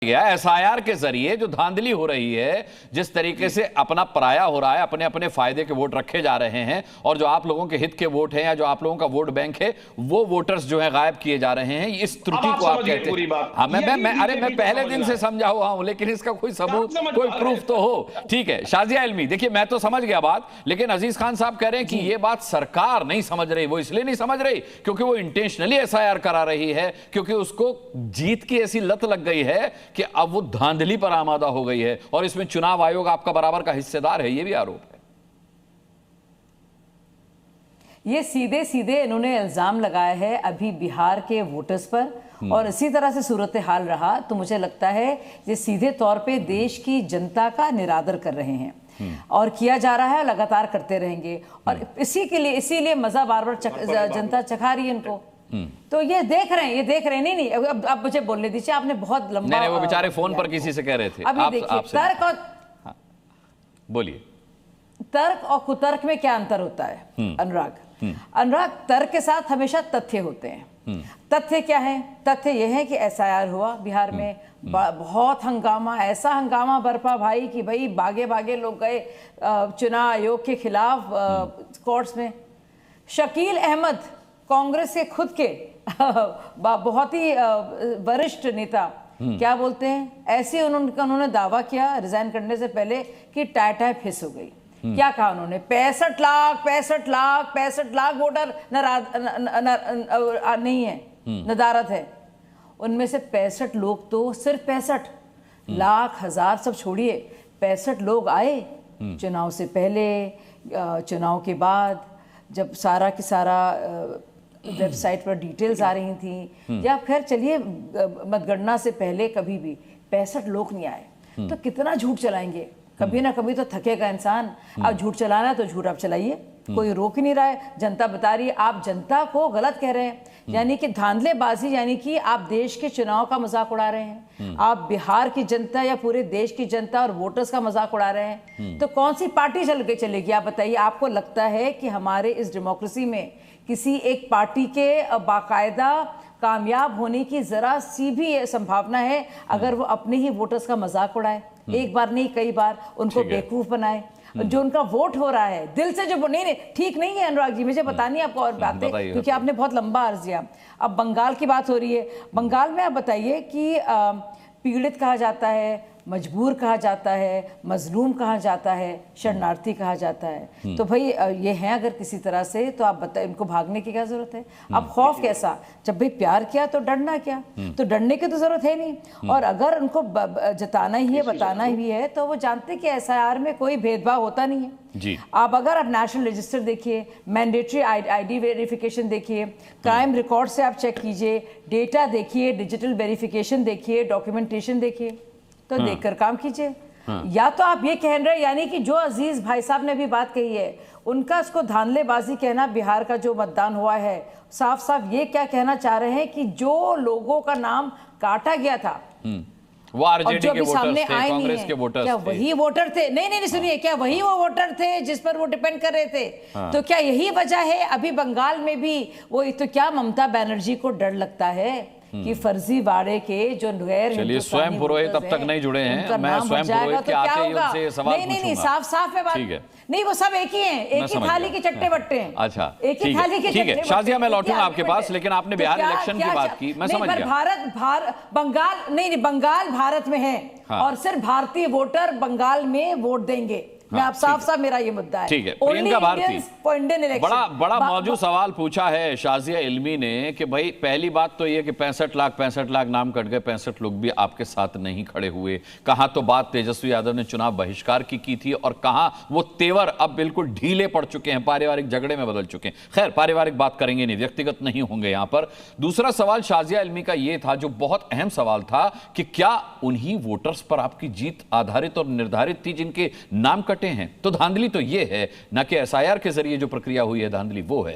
SIR के जरिए जो धांधली हो रही है, जिस तरीके से अपना पराया हो रहा है, अपने अपने फायदे के वोट रखे जा रहे हैं और जो आप लोगों के हित के वोट हैं या जो आप लोगों का वोट बैंक है वो वोटर्स जो है गायब किए जा रहे हैं। इस त्रुटि को आप कहते हैं। हाँ, मैं पहले दिन से समझा हुआ हूं, लेकिन इसका कोई सबूत, कोई प्रूफ तो हो। ठीक है शाजिया इल्मी, देखिए मैं तो समझ गया बात, लेकिन अजीज खान साहब कह रहे हैं कि ये बात सरकार नहीं समझ रही। वो इसलिए नहीं समझ रही क्योंकि वो इंटेंशनली एसआईआर करा रही है, क्योंकि उसको जीत की ऐसी लत लग गई है कि अब वो धांधली पर आमादा हो गई है और इसमें चुनाव आयोग आपका बराबर का हिस्सेदार है, ये भी आरोप है। ये सीधे सीधे इन्होंने इल्जाम लगाया है अभी बिहार के वोटर्स पर और इसी तरह से सूरत हाल रहा तो मुझे लगता है ये सीधे तौर पे देश की जनता का निरादर कर रहे हैं और किया जा रहा है, लगातार करते रहेंगे और इसीलिए मजा बार बार जनता चखा रही है इनको। तो ये देख रहे हैं नहीं अब मुझे बोलने दीजिए, आपने बहुत लंबा नहीं, वो बेचारे फोन पर किसी से कह रहे थे। अभी देखिए तर्क और बोलिए, तर्क और कुतर्क में क्या अंतर होता है अनुराग? तर्क के साथ हमेशा तथ्य होते हैं। तथ्य क्या है? तथ्य यह है कि एसआईआर हुआ बिहार में, बहुत हंगामा, ऐसा हंगामा बरपा भाई कि भाई भागे भागे लोग गए चुनाव आयोग के खिलाफ कोर्ट्स में। शकील अहमद कांग्रेस के खुद के बहुत ही वरिष्ठ नेता क्या बोलते हैं, ऐसे उन्होंने दावा किया रिजाइन करने से पहले कि टाटा फिस हो गई। क्या कहा उन्होंने? 65 लाख वोटर नहीं है, नदारत है। उनमें से 65 लोग तो सिर्फ 65 लाख हजार सब छोड़िए, 65 लोग आए चुनाव से पहले, चुनाव के बाद, जब सारा की सारा वेबसाइट पर डिटेल्स आ रही थी, या खैर चलिए मतगणना से पहले कभी भी 65 लोग नहीं आए। तो कितना झूठ चलाएंगे? कभी ना कभी तो थकेगा इंसान। अब झूठ चलाना है तो झूठ आप चलाइए, कोई रोक ही नहीं रहा है। जनता बता रही है, आप जनता को गलत कह रहे हैं, यानी कि धांधलेबाजी, यानी कि आप देश के चुनाव का मजाक उड़ा रहे हैं। आप बिहार की जनता या पूरे देश की जनता और वोटर्स का मजाक उड़ा रहे हैं। तो कौन सी पार्टी चल के चलेगी आप बताइए? आपको लगता है कि हमारे इस डेमोक्रेसी में किसी एक पार्टी के बाकायदा कामयाब होने की जरा सी भी संभावना है अगर वो अपने ही वोटर्स का मजाक उड़ाए? एक बार नहीं, कई बार उनको बेवकूफ बनाए। जो उनका वोट हो रहा है दिल से, जो नहीं ठीक नहीं है अनुराग जी, मुझे बतानी है आपको और बातें, क्योंकि आपने बहुत लंबा अर्ज दिया। अब बंगाल की बात हो रही है। बंगाल में आप बताइए कि पीड़ित कहा जाता है, मजबूर कहा जाता है, मजलूम कहा जाता है, शरणार्थी कहा जाता है। तो भाई ये हैं अगर किसी तरह से, तो आप बताइए इनको भागने की क्या जरूरत है? अब खौफ कैसा? जब भाई प्यार किया तो डरना क्या? तो डरने की तो जरूरत है नहीं। और अगर उनको जताना ही है, बताना ही है, तो वो जानते कि एसआईआर में कोई भेदभाव होता नहीं है जी। आप नेशनल रजिस्टर देखिए, मैंडेटरी आईडी वेरिफिकेशन देखिए, क्राइम रिकॉर्ड से आप चेक कीजिए, डेटा देखिए, डिजिटल वेरिफिकेशन देखिए, डॉक्यूमेंटेशन देखिए, तो देखकर काम कीजिए। या तो आप ये कह रहे हैं, यानी कि जो अजीज भाई साहब ने भी बात कही है, उनका इसको धांधलेबाजी कहना, बिहार का जो मतदान हुआ है, साफ साफ ये क्या कहना चाह रहे हैं कि जो लोगों का नाम काटा गया था वो आरजेडी के वोटर्स थे, कांग्रेस के वोटर्स क्या वही वोटर थे? नहीं सुनिए, क्या वही वो वोटर थे जिस पर वो डिपेंड कर रहे थे? तो क्या यही वजह है अभी बंगाल में भी वो? तो क्या ममता बनर्जी को डर लगता है कि फर्जीवाड़े के जो गैर, चलिए स्वयं पुरोहित अब तक नहीं जुड़े हैं, मैं स्वयं पुरोहित के आते ही उनसे सवाल पूछूंगा। नहीं साफ में बात नहीं, वो सब एक ही हैं, एक ही थाली के चट्टे बट्टे हैं। अच्छा, एक ही थाली के चट्टे। शाजिया मैं लौटूंगा आपके पास, लेकिन आपने बिहार इलेक्शन की बात की, मैं समझ गया। बंगाल भारत में है और सिर्फ भारतीय वोटर बंगाल में वोट देंगे। मैं आप साफ मेरा ये मुद्दा है। ठीक है, प्रियंका भारती, बड़ा मौजूद सवाल पूछा है शाजिया इल्मी ने कि भाई पहली बात तो ये कि 65 लाख नाम कट गए, 65 लोग भी आपके साथ नहीं खड़े हुए। कहां तो बात तेजस्वी यादव ने चुनाव बहिष्कार की थी और कहां वो तेवर अब बिल्कुल ढीले पड़ चुके हैं, पारिवारिक झगड़े में बदल चुके हैं। खैर पारिवारिक बात करेंगे नहीं, व्यक्तिगत नहीं होंगे यहां पर। दूसरा सवाल शाजिया इल्मी का ये था, जो बहुत अहम सवाल था, कि क्या उन्हीं वोटर्स पर आपकी जीत आधारित और निर्धारित थी जिनके नाम कट हैं? तो धांधली तो यह है ना कि एसआईआर के जरिए जो प्रक्रिया हुई है, धांधली वो है।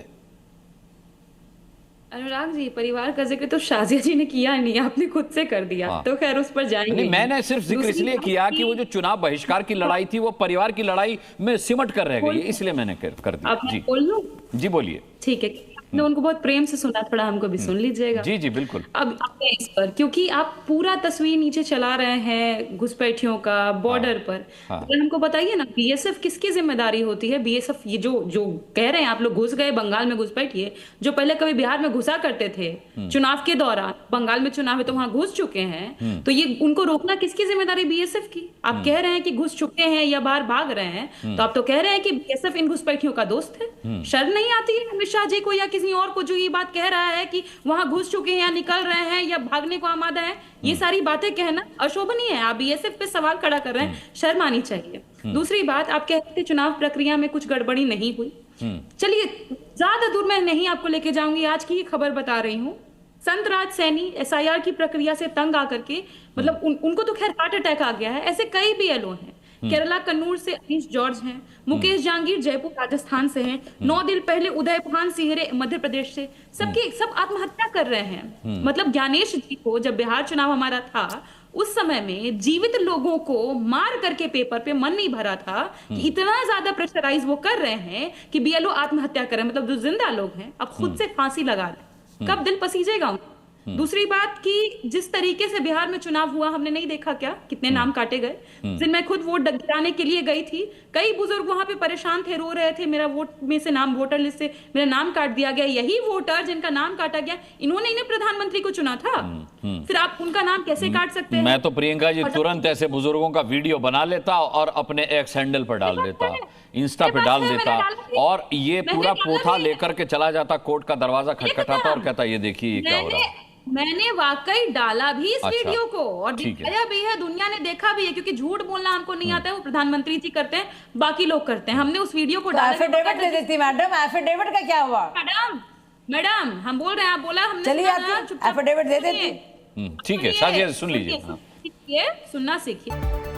अनुराग जी, परिवार का जिक्र तो शाजिया जी ने किया नहीं, आपने खुद से कर दिया। तो खैर उस पर जाएंगे नहीं। मैंने सिर्फ जिक्र इसलिए किया कि वो जो चुनाव बहिष्कार की लड़ाई थी वो परिवार की लड़ाई में सिमट कर रह गई, इसलिए मैंने कर दिया। जी बोल लूं? जी बोलिए। ठीक है, आपने उनको बहुत प्रेम से सुना, थोड़ा हमको भी सुन लीजिएगा। जी जी बिल्कुल। अब इस पर, क्योंकि आप पूरा तस्वीर नीचे चला रहे हैं घुसपैठियों का बॉर्डर पर, तो हमको बताइए ना बीएसएफ किसकी जिम्मेदारी होती है? बीएसएफ ये जो कह रहे हैं आप लोग घुस गए बंगाल में घुसपैठिए, जो पहले कभी बिहार में घुसा करते थे चुनाव के दौरान, बंगाल में चुनाव है तो वहां घुस चुके हैं, तो ये उनको रोकना किसकी जिम्मेदारी? बीएसएफ की। आप कह रहे हैं कि घुस चुके हैं या बाहर भाग रहे हैं, तो आप तो कह रहे हैं कि बीएसएफ इन घुसपैठियों का दोस्त है। शर्म नहीं आती है अमित शाह जी को या किसी और को जो ये बात कह रहा है कि वहां घुस चुके हैं या निकल रहे हैं या भागने को आमादा है? ये सारी बातें कहना अशोभनीय है। आप बीएसएफ पे सवाल खड़ा कर रहे हैं, शर्म आनी चाहिए। दूसरी बात, आप कहते थे चुनाव प्रक्रिया में कुछ गड़बड़ी नहीं हुई। चलिए ज्यादा दूर मैं नहीं आपको लेके जाऊंगी, आज की खबर बता रही हूँ। संतराज सैनी एसआईआर की प्रक्रिया से तंग आकर के, मतलब उनको तो खैर हार्ट अटैक आ गया है, ऐसे कई बीएलओ हैं। केरला कन्नूर से अनीश जॉर्ज हैं, मुकेश जहांगीर जयपुर राजस्थान से हैं, 9 दिन पहले उदय भान सिहरे मध्य प्रदेश से, सब आत्महत्या कर रहे हैं। मतलब ज्ञानेश जी को जब बिहार चुनाव हमारा था उस समय में जीवित लोगों को मार करके पेपर पे मन नहीं भरा था कि इतना ज्यादा प्रेशराइज वो कर रहे हैं कि बीएलओ आत्महत्या कर रहे हैं। मतलब जो जिंदा लोग हैं अब खुद से फांसी लगा रहे, कब दिल पसीजेगा उनका? दूसरी बात कि जिस तरीके से बिहार में चुनाव हुआ हमने नहीं देखा क्या, कितने नाम काटे गए। जिन मैं खुद वोट गिराने के लिए गई थी, कई बुजुर्ग वहां पे परेशान थे, रो रहे थे, मेरा वोट में से नाम, वोटर लिस्ट से मेरा नाम काट दिया गया। यही वोटर जिनका नाम काटा गया, इन्होंने इन्हें प्रधानमंत्री को चुना था, फिर आप उनका नाम कैसे काट सकते हैं? मैं तो प्रियंका जी तुरंत ऐसे बुजुर्गों का वीडियो बना लेता और अपने एक्स हैंडल पर डाल देता, इंस्टा पे डाल देता, और ये पूरा पोथा लेकर के चला जाता, कोर्ट का दरवाजा खटखटाता और कहता ये देखिए ये क्या हो रहा है। मैंने वाकई डाला भी इस वीडियो को और दिखाया भी है, दुनिया ने देखा भी है, क्योंकि झूठ बोलना हमको नहीं आता है, वो प्रधानमंत्री जी करते हैं, बाकी लोग करते हैं। हमने उस वीडियो को डाला। एफिडेविट दे देती मैडम, एफिडेविट का क्या हुआ? मैडम हम बोल रहे हैं, आप बोला हमने, चलिए आप एफिडेविट दे देती। ठीक है, साजिया सुन लीजिए। सुनना सीखिए।